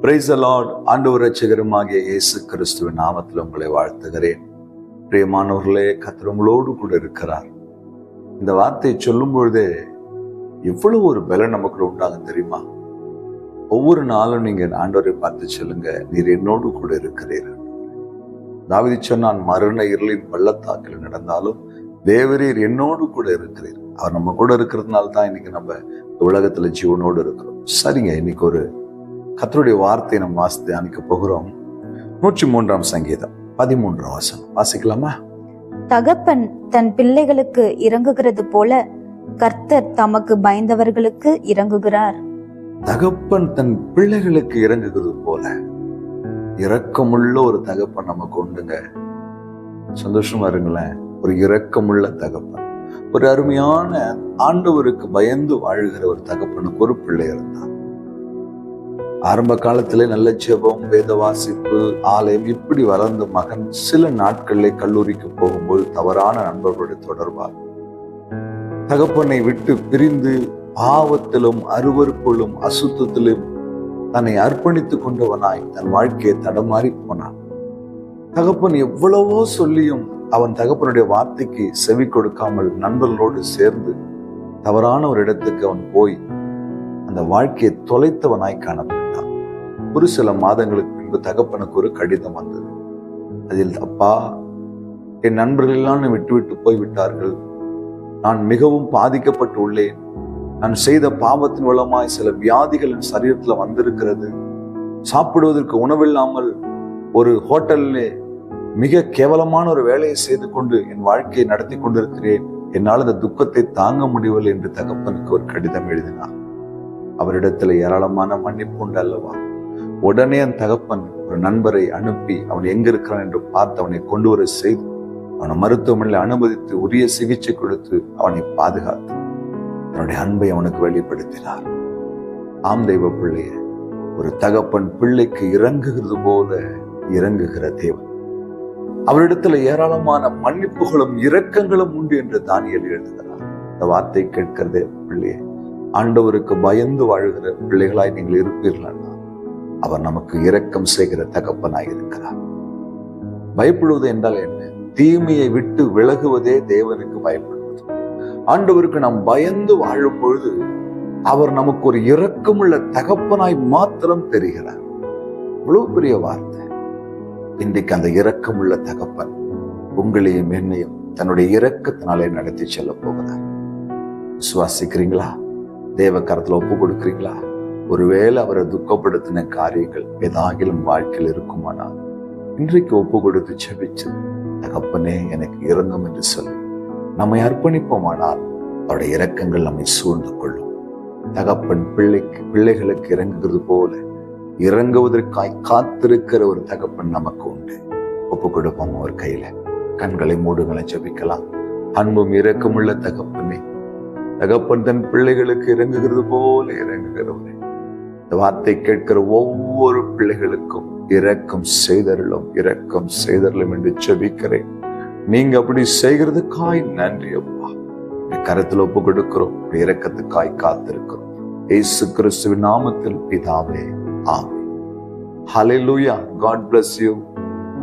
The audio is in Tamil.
Praise the Lord. ஆண்டவர் இரட்சகருமாகிய இயேசு கிறிஸ்துவின் நாமத்தில் உங்களை வாழ்த்துகிறேன். பிரியமானவர்களே, கர்த்தர் உங்களோடு கூட இருக்கிறார். இந்த வார்த்தையை சொல்லும் பொழுதே எவ்வளவு ஒரு பலன் நமக்கு உண்டாகும் தெரியுமா? ஒவ்வொரு நாளும் நீங்க ஆண்டவரை பார்த்து சொல்லுங்க, நீர் என்னோடு கூட இருக்கிறீர்கள். தாவீது சொன்னான், மரண இருளின் பள்ளத்தாக்கில் நடந்தாலும் தேவரீர் என்னோடு கூட இருக்கிறீர். அவர் நம்ம கூட இருக்கிறதுனால தான் இன்னைக்கு நம்ம உலகத்துல ஜீவனோடு இருக்கிறோம். சரிங்க, இன்னைக்கு ஒரு கர்த்தருடைய வார்த்தையை நம்ம வாசித்து தியானிக்க போகிறோம். 103 சங்கீதம் 13 வசனம் வாசிக்கலாமா? தகப்பன் தன் பிள்ளைகளுக்கு இறங்குகிறது போல கர்த்தர் தமக்கு பயந்தவர்களுக்கு இறங்குகிறார். தகப்பன் தன் பிள்ளைகளுக்கு இறங்குகிறது போல இரக்கமுள்ள ஒரு தகப்பன் நமக்கு உண்டுங்க. சந்தோஷமா இருங்களேன். ஒரு இரக்கமுள்ள தகப்பன், ஒரு அருமையான ஆண்டவருக்கு பயந்து வாழ்கிற ஒரு தகப்பனுக்கு ஒரு பிள்ளை இருந்தார். ஆரம்ப காலத்திலே நல்ல ஜெபம், வேத வாசிப்பு, ஆலயம் இப்படி வளர்ந்த மகன் சில நாட்களிலே கல்லூரிக்கு போகும்போது தவறான நண்பர்களுடைய தொடர்பால் தகப்பனை விட்டு பிரிந்து பாவத்திலும் அருவருப்பிலும் அசுத்தத்திலும் தன்னை அர்ப்பணித்துக் கொண்டவனாய் தன் வாழ்க்கையை தடமாறி போனான். தகப்பன் எவ்வளவோ சொல்லியும் அவன் தகப்பனுடைய வார்த்தைக்கு செவி கொடுக்காமல் நண்பர்களோடு சேர்ந்து தவறான ஒரு இடத்துக்கு அவன் போய் அந்த வாழ்க்கையை தொலைத்தவனாய் காணப்பட்டான். ஒரு சில மாதங்களுக்கு பின்பு தகப்பனுக்கு ஒரு கடிதம் வந்தது. அதில், அப்பா, என் நண்பர்கள் எல்லாம் விட்டு போய்விட்டார்கள். நான் மிகவும் பாதிக்கப்பட்டு உள்ளேன். நான் செய்த பாவத்தின் மூலமாய் சில வியாதிகள் என் சரீரத்துல வந்திருக்கிறது. சாப்பிடுவதற்கு உணவில்லாமல் ஒரு ஹோட்டலிலே மிக கேவலமான ஒரு வேலையை செய்து கொண்டு என் வாழ்க்கையை நடத்தி கொண்டிருக்கிறேன். என்னால் அந்த துக்கத்தை தாங்க முடியவில்லை என்று தகப்பனுக்கு ஒரு கடிதம் எழுதினார். அவரிடத்துல ஏராளமான மன்னிப்பு உண்டு அல்லவா? உடனே அந்த தகப்பன் ஒரு நண்பரை அனுப்பி அவன் எங்க இருக்கிறான் என்று பார்த்து அவனை கொண்டு வர செய்து அவனை மருத்துவமனையில் அனுமதித்து உரிய சிகிச்சை கொடுத்து அவனை பாதுகாத்து தன்னுடைய அன்பை அவனுக்கு வெளிப்படுத்தினார். ஆம் தெய்வ பிள்ளைய, ஒரு தகப்பன் பிள்ளைக்கு இறங்குகிறது போல இறங்குகிற தேவன். அவரிடத்துல ஏராளமான மன்னிப்புகளும் இரக்கங்களும் உண்டு என்று தானியேல் எழுதுகிறார். இந்த வார்த்தை கேட்கிறதே பிள்ளையே, ஆண்டவருக்கு பயந்து வாழ்கிற பிள்ளைகளாய் நீங்கள் இருப்பீர்கள். அவர் நமக்கு இரக்கம் செய்கிற தகப்பனாய் இருக்கிறார். பயப்படுவது என்றால் என்ன? தீமையை விட்டு விலகுவதே தேவனுக்கு பயப்படுவது. ஆண்டவருக்கு நாம் பயந்து வாழும் பொழுது அவர் நமக்கு ஒரு இரக்கமுள்ள தகப்பனாய் மாத்திரம் தெரிகிறார். இவ்வளவு பெரிய வார்த்தை. இன்றைக்கு அந்த இரக்கமுள்ள தகப்பன் உங்களையும் என்னையும் தன்னுடைய இரக்கத்தினாலே நடத்தி செல்ல போகிறார். விசுவாசிக்கிறீங்களா? தேவ கரத்துல ஒப்பு கொடுக்கிறீங்களா? ஒருவேளை அவரை துக்கப்படுத்தின காரியங்கள் ஏதாகிலும் வாழ்க்கையில் இருக்குமானால் இன்றைக்கு ஒப்பு கொடுத்து செபிச்சு, தகப்பனே எனக்கு இரங்கும் என்று சொல்லி நம்மை அர்ப்பணிப்போமானால் அவருடைய இரக்கங்கள் நம்மை சூழ்ந்து கொள்ளும். தகப்பன் பிள்ளைகளுக்கு இறங்குகிறது போல இறங்குவதற்காய் காத்திருக்கிற ஒரு தகப்பன் நமக்கு உண்டு. ஒப்பு கொடுப்போம். ஒரு கையில கண்களை மூடுகளை ஜெபிக்கலாம். அன்பும் இரக்கமுள்ள தகப்பனே, தகப்பன் தன் பிள்ளைகளுக்கு இறங்குகிறது போல இறங்குகிறவரே, இந்த வார்த்தை கேட்கிற ஒவ்வொரு பிள்ளைகளுக்கும் இரக்கம் செய்தருளும் என்று ஜெபிக்கிறேன். நீங்க அப்படி செய்கிறதுக்காய் நன்றி அப்பா. கரத்தில் ஒப்பு கொடுக்கிறோம். இரக்கத்துக்காய் காத்திருக்கிறோம். இயேசு கிறிஸ்துவின் நாமத்தில் பிதாவே, ஆமென். ஹல்லேலூயா. God bless you.